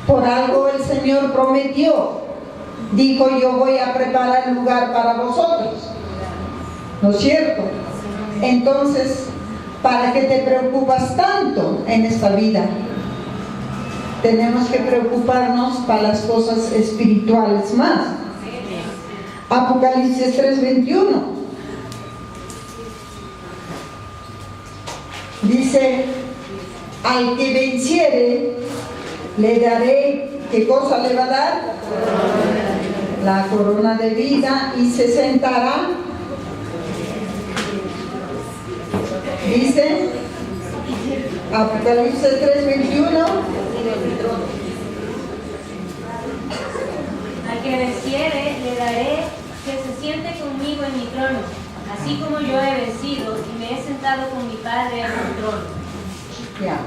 Por algo el Señor prometió. Dijo, yo voy a preparar lugar para vosotros. ¿No es cierto? Entonces, ¿para qué te preocupas tanto en esta vida? Tenemos que preocuparnos para las cosas espirituales más. Apocalipsis 3:21 dice, al que venciere, le daré, ¿qué cosa le va a dar? La corona de vida, y se sentará, dice Apocalipsis 3:21, al que venciere le daré que se siente conmigo en mi trono, así como yo he vencido y me he sentado con mi Padre en su trono. Ya.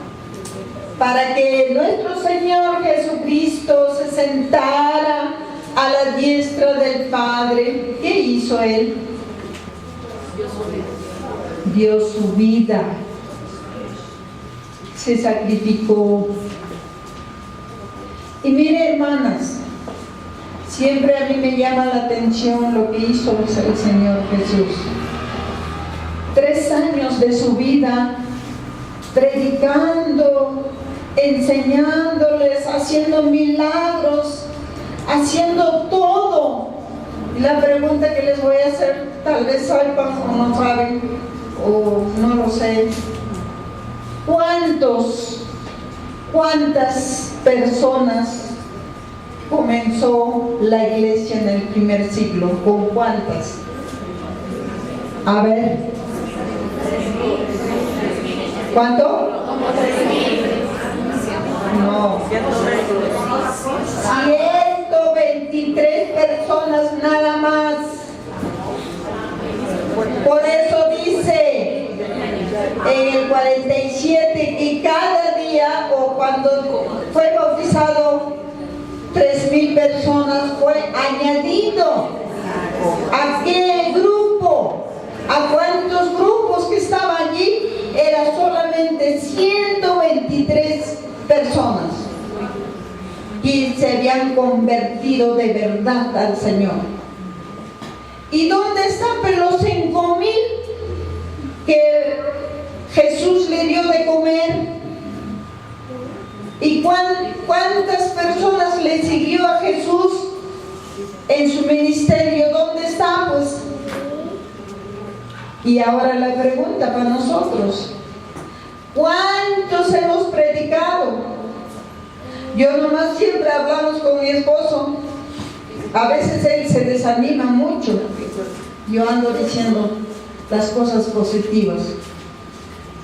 Para que nuestro Señor Jesucristo se sentara a la diestra del Padre, ¿qué hizo Él? Dio su vida, se sacrificó. Y mire, hermanas, siempre a mí me llama la atención lo que hizo el Señor Jesús. 3 años de su vida predicando, enseñándoles, haciendo milagros, haciendo todo. Y la pregunta que les voy a hacer, tal vez sepan o no saben, o no lo sé, ¿cuántas personas comenzó la iglesia en el primer siglo? ¿Con cuántas? A ver, ¿cuánto? No, 123 personas nada más. Por eso dice en el 47 que cada día, o cuando fue bautizado 3,000 personas, fue añadido. ¿A qué grupo? ¿A cuántos grupos que estaban allí? Era solamente 123 personas que se habían convertido de verdad al Señor. ¿Y dónde están los 5,000 que Jesús le dio de comer? ¿Y cuántas personas le siguió a Jesús en su ministerio? ¿Dónde están? Pues, y ahora la pregunta para nosotros, ¿cuántos hemos predicado? Yo nomás siempre hablamos con mi esposo, a veces él se desanima mucho, yo ando diciendo las cosas positivas.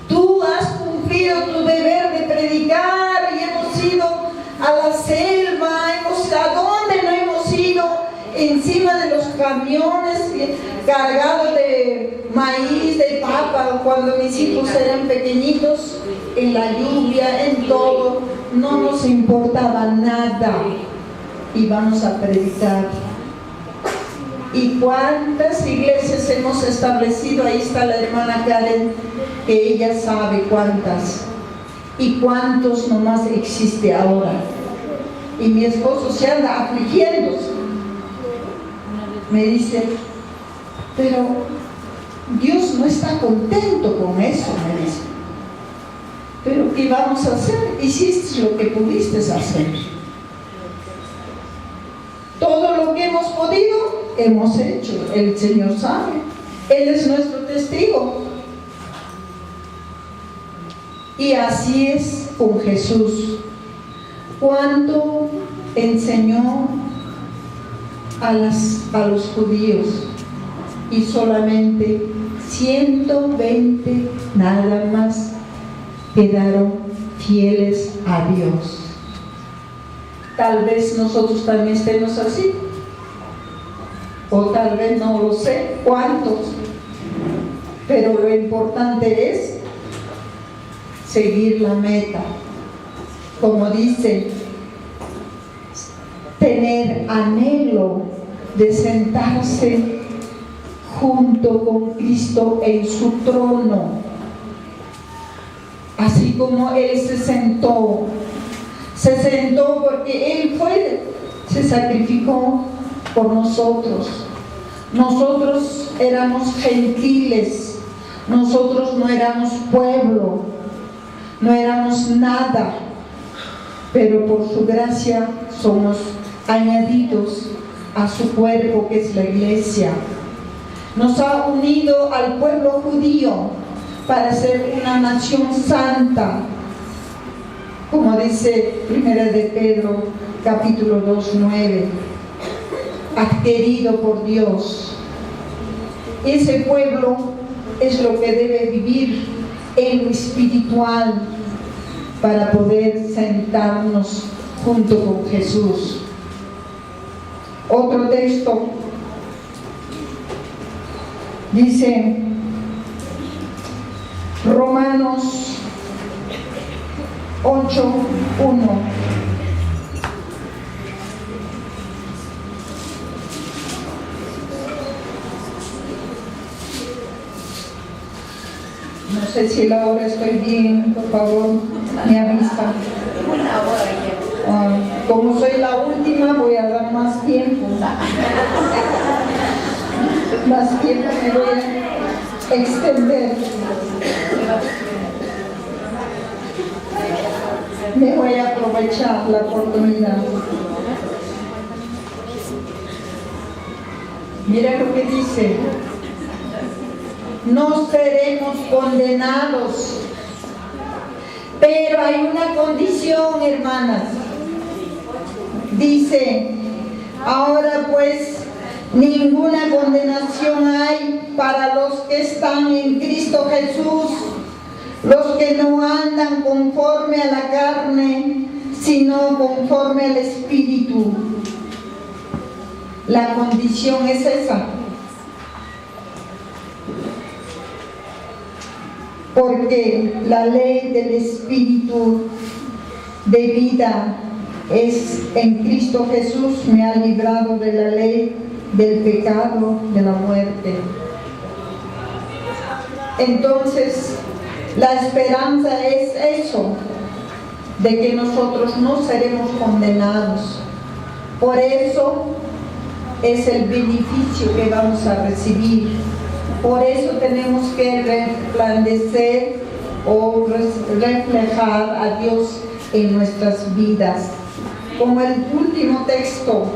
Tú has cumplido tu deber de predicar y hemos ido a la selva, ¿a dónde no hemos ido? Encima de los camiones cargados de maíz, de papa, cuando mis hijos eran pequeñitos, en la lluvia, en todo, no nos importaba nada, íbamos a predicar. ¿Y cuántas iglesias hemos establecido? Ahí está la hermana Karen, que ella sabe cuántas. ¿Y cuántos nomás existe ahora? Y mi esposo se anda afligiendo. me dice, pero Dios no está contento con eso, me dice. Pero ¿qué vamos a hacer? Hiciste lo que pudiste hacer. Todo lo que hemos podido, hemos hecho. El Señor sabe. Él es nuestro testigo. Y así es con Jesús. Cuando enseñó a los judíos y solamente 120 nada más quedaron fieles a Dios. Tal vez nosotros también estemos así, o tal vez no lo sé cuántos, pero lo importante es seguir la meta. Como dice, tener anhelo de sentarse junto con Cristo en su trono. Así como Él se sentó porque Él se sacrificó por nosotros. Nosotros éramos gentiles, nosotros no éramos pueblo, no éramos nada, pero por su gracia somos añadidos a su cuerpo, que es la iglesia. Nos ha unido al pueblo judío para ser una nación santa, como dice 1 de Pedro capítulo 2, 9, adquirido por Dios. Ese pueblo es lo que debe vivir en lo espiritual para poder sentarnos junto con Jesús. Otro texto dice Romanos 8:1. No sé si la hora estoy bien, por favor, me avisa. Como soy la última, voy a dar más tiempo. Más tiempo me voy a extender. Me voy a aprovechar la oportunidad. Mira lo que dice. No seremos condenados. Pero hay una condición, hermanas. Dice, ahora pues ninguna condenación hay para los que están en Cristo Jesús, los que no andan conforme a la carne, sino conforme al Espíritu. La condición es esa. Porque la ley del Espíritu de vida es en Cristo Jesús, me ha librado de la ley del pecado, de la muerte. Entonces, la esperanza es eso, de que nosotros no seremos condenados. Por eso es el beneficio que vamos a recibir. Por eso tenemos que resplandecer o reflejar a Dios en nuestras vidas. Como el último texto,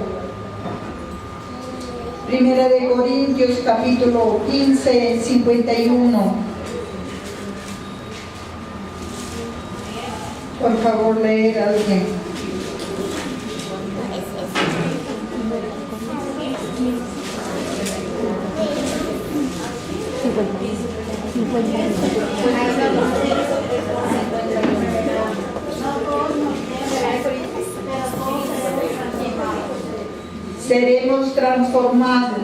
1 de Corintios capítulo 15, 51. Por favor, leer a alguien. Seremos transformados.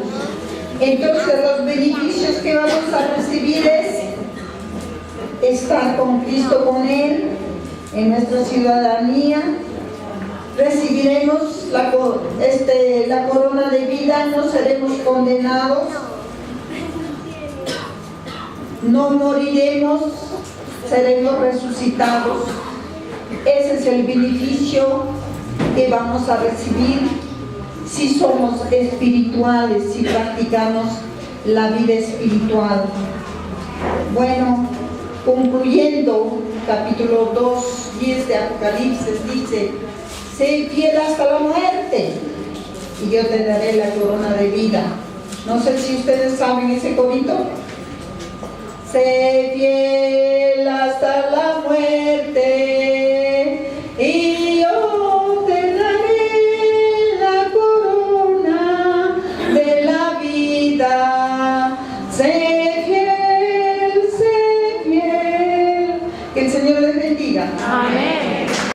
Entonces los beneficios que vamos a recibir es estar con Cristo, con Él, en nuestra ciudadanía. Recibiremos la corona de vida, no seremos condenados, no moriremos, seremos resucitados. Ese es el beneficio que vamos a recibir si somos espirituales, si practicamos la vida espiritual. Bueno, concluyendo, capítulo 2, 10 de Apocalipsis dice: sé fiel hasta la muerte y yo te daré la corona de vida. No sé si ustedes saben ese corito. Sé fiel hasta la muerte y yo te daré la corona de la vida. Sé fiel, sé fiel. Que el Señor les bendiga. Amén.